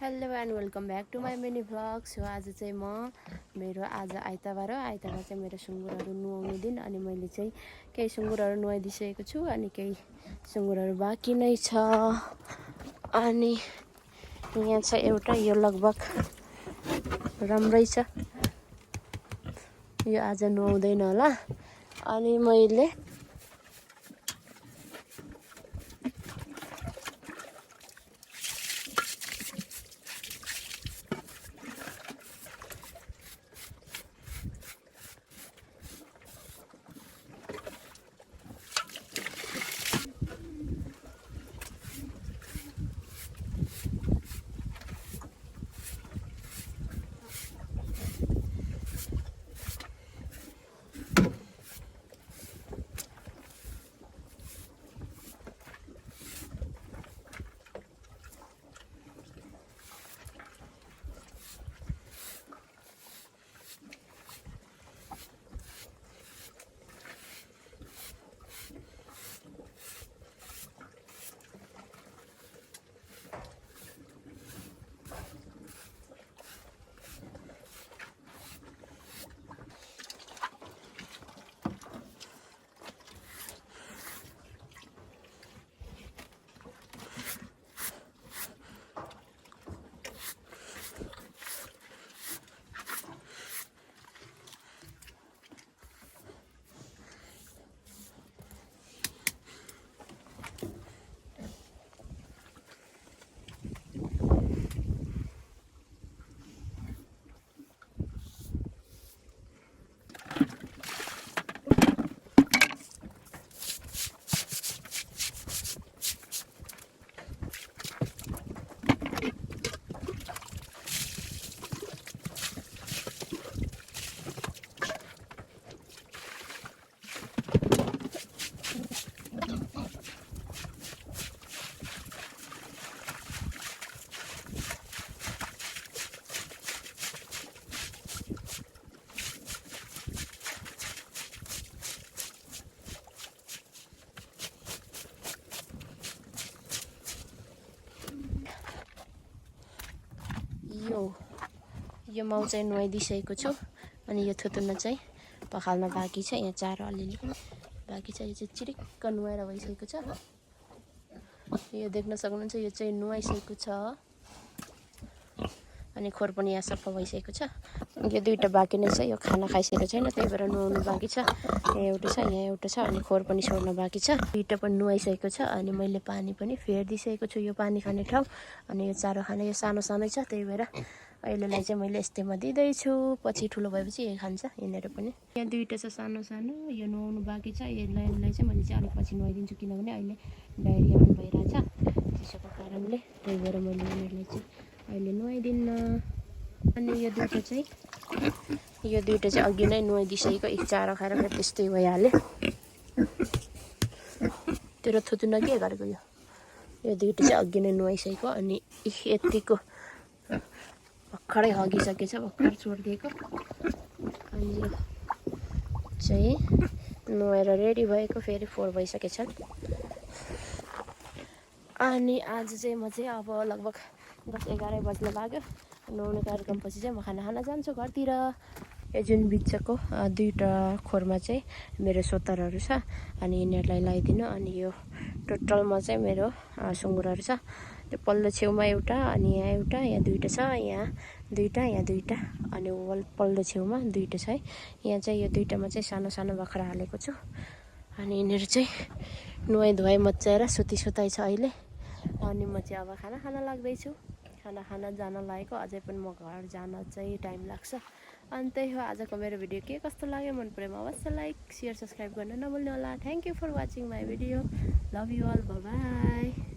Hello and welcome back to my mini vlog. So आज चाहिँ मेरो आज आइतबार चाहिँ मेरो सुँगुरहरू नुहाउने दिन। अनि मैले चाहिँ केही सुँगुरहरू नुहाइदिइसकेको छु अनि केही सुँगुरहरू बाँकी नै छ। अनि यहाँ छ एउटा, यो लगभग राम्रै छ, यो आज नुहाउँदैन होला। अनि मैले यो माउ चाहिँ नुहाइदिइसकेको छु। अनि यो थुतुनमा चाहिँ पखाल्न बाँकी छ, यहाँ चारो अलिअलि बाँकी छ। यो चाहिँ चिरिक्क नुहाएर भइसकेको छ। यो देख्न सक्नुहुन्छ, यो चाहिँ नुहाइसकेको छ। अनि खोर पनि यहाँ सफा भइसकेको छ। यो दुईवटा बाँकी नै छ, यो खाना खाइसकेको छैन, त्यही भएर नुहाउनु बाँकी छ। यहाँ एउटा छ, यहाँ एउटा छ। अनि खोर पनि छोड्न बाँकी छ। दुईवटा पनि नुहाइसकेको छ। अनि मैले पानी पनि फेरिदिइसकेको छु, यो पानी खाने ठाउँ। अनि यो चारो खाने, यो सानो सानै छ, त्यही भएर अहिलेलाई चाहिँ मैले यस्तैमा दिँदैछु। पछि ठुलो भएपछि यही खान्छ यिनीहरू पनि। यहाँ दुईवटा छ सानो सानो, यो नुहाउनु बाँकी छ। यसलाई चाहिँ मैले चाहिँ अलिक पछि नुहाइदिन्छु, किनभने अहिले डायरिया पनि भइरहेछ चिसोको कारणले, त्यही भएर मैले यिनीहरूलाई चाहिँ अहिले नुहाइदिन्न। अनि यो दुईवटा चाहिँ अघि नै नुहाइदिइसकेको, एक चारो खाएर फेरि त्यस्तै भइहाल्यो। तेरो थुतुना के गरेको यो दुईवटा चाहिँ अघि नै नुहाइसकेको। अनि यतिको भर्खरै हगिसकेछ, भर्खर छोडिदिएको। अनि यो चाहिँ नुहाएर रेडी भएको, फेरि 4 भइसकेछ। अनि आज चाहिँ म चाहिँ अब लगभग 10-11 बज्न लाग्यो। नुहाउने कार्यक्रमपछि चाहिँ म खाना खान जान्छु घरतिर। यो जुन बिचको दुईवटा खोरमा चाहिँ मेरो सोतरहरू छ, अनि यिनीहरूलाई लगाइदिनु। अनि यो टोटलमा चाहिँ मेरो सुँगुरहरू छ। त्यो पल्लो छेउमा एउटा, अनि यहाँ एउटा, यहाँ दुईवटा छ, यहाँ दुईवटा, यहाँ दुईवटा। अनि पल्लो छेउमा दुईवटा छ है। यहाँ चाहिँ यो दुईवटामा चाहिँ सानो सानो बाख्रा हालेको छु। अनि यिनीहरू चाहिँ नुहाइ धुवाइ मजाएर सुताइ छ अहिले। अनि म चाहिँ अब खाना खान लाग्दैछु। खाना खान जान लागेको, अझै पनि म घर जान चाहिँ टाइम लाग्छ। अनि त्यही हो आजको मेरो भिडियो। के कस्तो लाग्यो, मन परेमा अवश्य लाइक सेयर सब्सक्राइब गर्न नभुल्नु होला। Thank you for watching my video. Love you all, bye by.